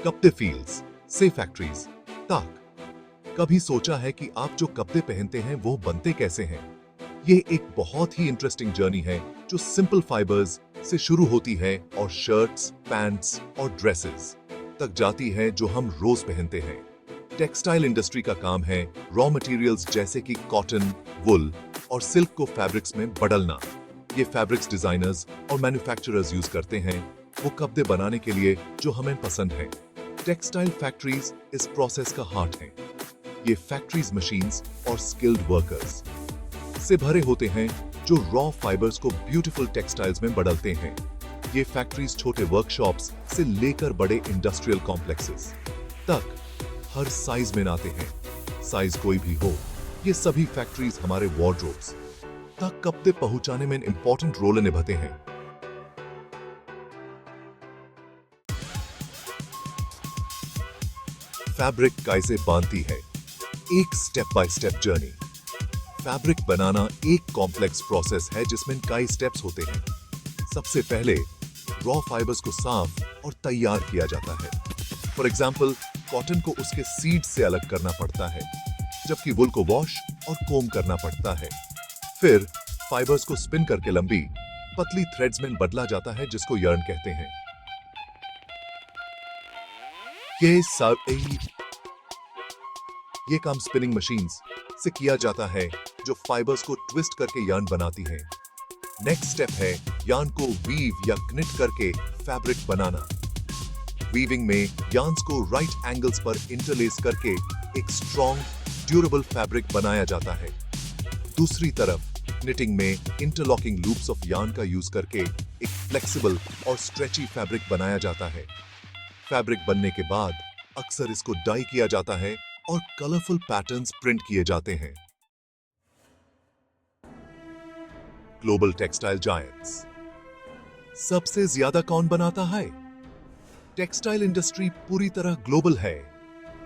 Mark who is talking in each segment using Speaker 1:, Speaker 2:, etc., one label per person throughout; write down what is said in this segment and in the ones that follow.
Speaker 1: कपड़े फील्ड्स से फैक्ट्रीज तक। कभी सोचा है कि आप जो कपड़े पहनते हैं वो बनते कैसे हैं? ये एक बहुत ही इंटरेस्टिंग जर्नी है जो सिंपल फाइबर्स से शुरू होती है और शर्ट्स, पैंट्स और ड्रेसेस तक जाती है जो हम रोज पहनते हैं। टेक्सटाइल इंडस्ट्री का काम है रॉ मटेरियल्स जैसे कि कॉटन, वुल और सिल्क को फैब्रिक्स में बदलना। ये फैब्रिक्स डिजाइनर्स और मैन्युफैक्चरर्स यूज करते हैं वो कपड़े बनाने के लिए जो हमें पसंद है। टेक्सटाइल फैक्ट्रीज इस प्रोसेस का हार्ट हैं। ये फैक्ट्रीज मशीन्स और स्किल्ड वर्कर्स से भरे होते हैं जो रॉ फाइबर्स को ब्यूटीफुल टेक्सटाइल्स में बदलते हैं। ये फैक्ट्रीज छोटे वर्कशॉप्स से लेकर बड़े इंडस्ट्रियल कॉम्प्लेक्सेस तक हर साइज में आते हैं। साइज कोई भी हो, ये सभी फैक्ट्रीज हमारे वार्डरोब्स तक कपड़े पहुंचाने में इंपॉर्टेंट रोल निभाते हैं। फैब्रिक कैसे बांधती है? एक step by step journey. Fabric बनाना एक कॉम्प्लेक्स प्रोसेस है जिसमें कई स्टेप्स होते हैं। सबसे पहले रॉ फाइबर्स को साफ और तैयार किया जाता है। फॉर एग्जाम्पल, कॉटन को उसके सीड से अलग करना पड़ता है, जबकि वुल को वॉश और कोम करना पड़ता है। फिर फाइबर्स को स्पिन करके लंबी पतली थ्रेड्स में बदला जाता है जिसको यर्न कहते हैं। ये काम स्पिनिंग मशीन्स से किया जाता है जो फाइबर्स को ट्विस्ट करके यार्न बनाती है। नेक्स्ट स्टेप है यार्न को वीव या क्निट करके फैब्रिक बनाना। वीविंग में यार्न्स को राइट एंगल्स पर इंटरलेस करके एक स्ट्रॉन्ग, ड्यूरेबल फैब्रिक बनाया जाता है। दूसरी तरफ निटिंग में इंटरलॉकिंग लूप्स ऑफ यार्न का यूज करके एक फ्लेक्सिबल और स्ट्रेची फैब्रिक बनाया जाता है। फैब्रिक बनने के बाद अक्सर इसको डाई किया जाता है और कलरफुल पैटर्न्स प्रिंट किए जाते हैं। ग्लोबल टेक्सटाइल जायंट्स सबसे ज्यादा कौन बनाता है? टेक्सटाइल इंडस्ट्री पूरी तरह ग्लोबल है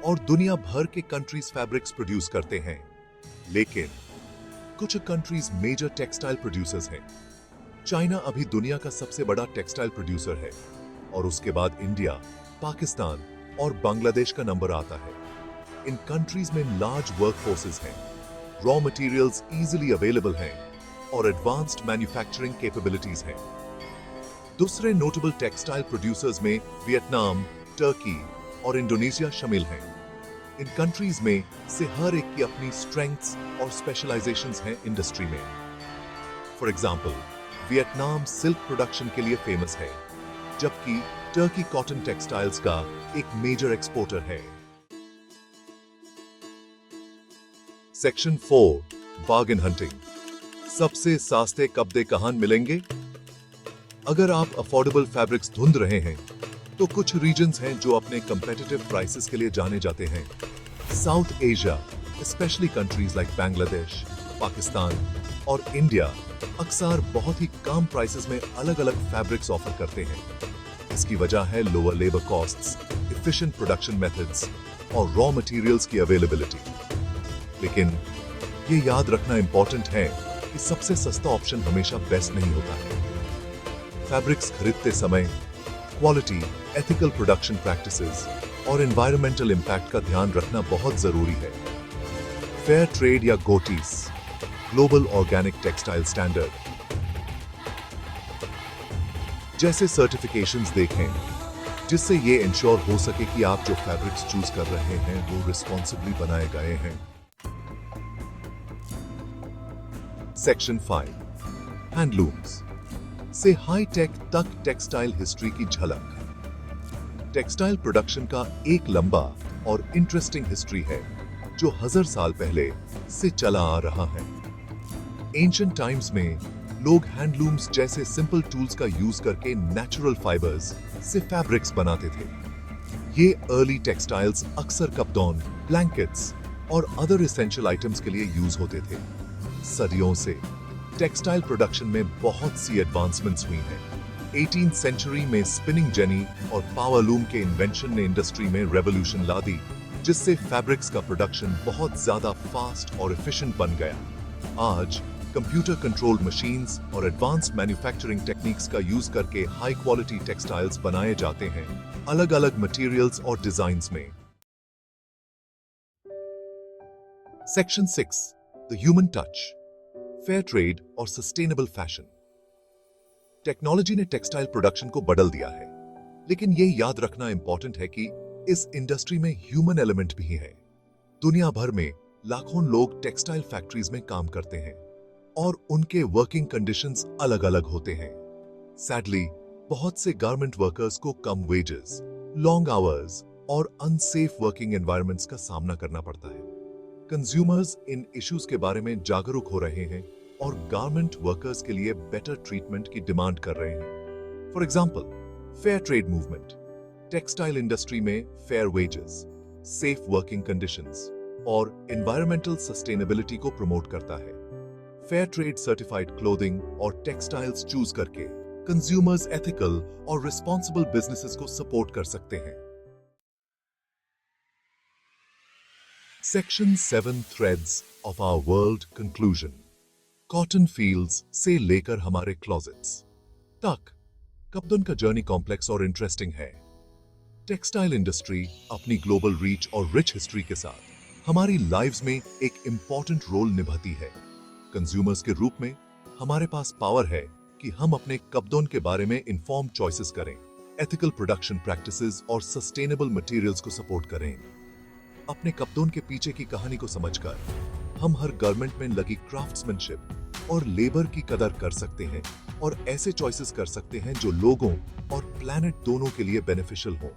Speaker 1: और दुनिया भर के कंट्रीज फैब्रिक्स प्रोड्यूस करते हैं। लेकिन कुछ कंट्रीज मेजर टेक्सटाइल प्रोड्यूसर्स हैं। चाइना अभी दुनिया का सबसे बड़ा टेक्सटाइल प्रोड्यूसर है और उसके बाद इंडिया, पाकिस्तान और बांग्लादेश का नंबर आता है। इन कंट्रीज में लार्ज वर्क फोर्सेस हैं, रॉ मटेरियल्स इजीली अवेलेबल हैं और एडवांस्ड मैन्युफैक्चरिंग कैपेबिलिटीज हैं। दूसरे नोटेबल टेक्सटाइल प्रोड्यूसर्स में वियतनाम, टर्की और इंडोनेशिया शामिल हैं। इन कंट्रीज में से हर एक की अपनी स्ट्रेंथ्स और स्पेशलाइजेशंस हैं इंडस्ट्री में। For example, Vietnam silk production के लिए फेमस है, जबकि टर्की कॉटन टेक्सटाइल्स का एक मेजर एक्सपोर्टर है। Section 4, bargain hunting. सबसे सस्ते कपड़े कहां मिलेंगे? अगर आप अफोर्डेबल फैब्रिक्स ढूंढ रहे हैं तो कुछ रीजन्स हैं जो अपने कंपेटिटिव प्राइसेस के लिए जाने जाते हैं। South Asia, specially countries like Bangladesh, Pakistan और इंडिया अक्सर बहुत ही कम प्राइसेस में अलग अलग फैब्रिक्स ऑफर करते हैं। इसकी वजह है lower labour costs, efficient production methods और रॉ मटेरियल्स की अवेलेबिलिटी। लेकिन ये याद रखना इंपॉर्टेंट है कि सबसे सस्ता ऑप्शन हमेशा बेस्ट नहीं होता है। फैब्रिक्स खरीदते समय क्वालिटी, एथिकल प्रोडक्शन प्रैक्टिसेस और एनवायरमेंटल इंपैक्ट का ध्यान रखना बहुत जरूरी है। फेयर ट्रेड या गोटीस, ग्लोबल ऑर्गेनिक टेक्सटाइल स्टैंडर्ड जैसे सर्टिफिकेशंस देखें जिससे ये इंश्योर हो सके कि आप जो फैब्रिक्स चूज कर रहे हैं वो रिस्पॉन्सिबली बनाए गए हैं। सेक्शन 5, हैंडलूम्स से हाई टेक तक टेक्सटाइल हिस्ट्री की झलक। टेक्सटाइल प्रोडक्शन का एक लंबा और इंटरेस्टिंग हिस्ट्री है जो 1000 साल पहले से चला आ रहा है। एंशिएंट टाइम्स में लोग हैंडलूम्स जैसे सिंपल टूल्स का यूज करके नेचुरल फाइबर्स से फैब्रिक्स बनाते थे। ये अर्ली टेक्सटाइल्स अक्सर कपड़ों, ब्लैंकेट्स और अदर एसेंशियल आइटम्स के लिए यूज होते थे। सदियों से टेक्सटाइल प्रोडक्शन में बहुत सी एडवांसमेंट्स हुई हैं। 18th सेंचुरी में स्पिनिंग जेनी और पावर लूम के इन्वेंशन ने इंडस्ट्री में रेवोल्यूशन ला दी, जिससे फैब्रिक्स का प्रोडक्शन बहुत ज्यादा फास्ट और एफिशिएंट बन गया। आज कंप्यूटर कंट्रोल्ड मशीन्स और एडवांस्ड मैन्युफैक्चरिंग टेक्निक्स का यूज करके हाई क्वालिटी टेक्सटाइल्स बनाए जाते हैं अलग अलग मटेरियल्स और डिजाइन्स में। Section 6 the human touch, fair trade और सस्टेनेबल फैशन। टेक्नोलॉजी ने टेक्सटाइल प्रोडक्शन को बदल दिया है, लेकिन यह याद रखना इंपॉर्टेंट है कि इस इंडस्ट्री में ह्यूमन एलिमेंट भी है। दुनिया भर में लाखों लोग टेक्सटाइल फैक्ट्रीज में काम करते हैं और उनके वर्किंग कंडीशंस अलग अलग होते हैं। सैडली बहुत से गारमेंट वर्कर्स को कम वेजेस, लॉन्ग आवर्स और अनसेफ वर्किंग एनवायरनमेंट्स का सामना करना पड़ता है। कंज्यूमर्स इन इश्यूज के बारे में जागरूक हो रहे हैं और गारमेंट वर्कर्स के लिए बेटर ट्रीटमेंट की डिमांड कर रहे हैं। For example, fair trade movement textile industry में fair wages, safe working conditions और एनवायरमेंटल सस्टेनेबिलिटी को प्रमोट करता है। फेयर ट्रेड सर्टिफाइड क्लोथिंग और टेक्सटाइल्स चूज करके कंज्यूमर्स एथिकल और रिस्पॉन्सिबल बिजनेसेस को सपोर्ट कर सकते हैं। Section 7 threads of our world conclusion, cotton fields से लेकर हमारे क्लोजेट्स तक, कपड़ों का जर्नी कॉम्प्लेक्स और इंटरेस्टिंग है। टेक्सटाइल इंडस्ट्री अपनी ग्लोबल रीच और रिच हिस्ट्री के साथ हमारी लाइव्स में एक इंपॉर्टेंट रोल निभाती है। कंज्यूमर्स के रूप में हमारे पास पावर है कि हम अपने कपड़ों के बारे में इन्फॉर्म्ड चॉइसेस करें, एथिकल प्रोडक्शन प्रैक्टिसेस और सस्टेनेबल मटेरियल्स को सपोर्ट करें। अपने कपड़ों के पीछे की कहानी को समझकर हम हर गारमेंट में लगी क्राफ्ट्समैनशिप और लेबर की कदर कर सकते हैं और ऐसे चॉइसेस कर सकते हैं जो लोगों और प्लैनेट दोनों के लिए बेनिफिशियल हों।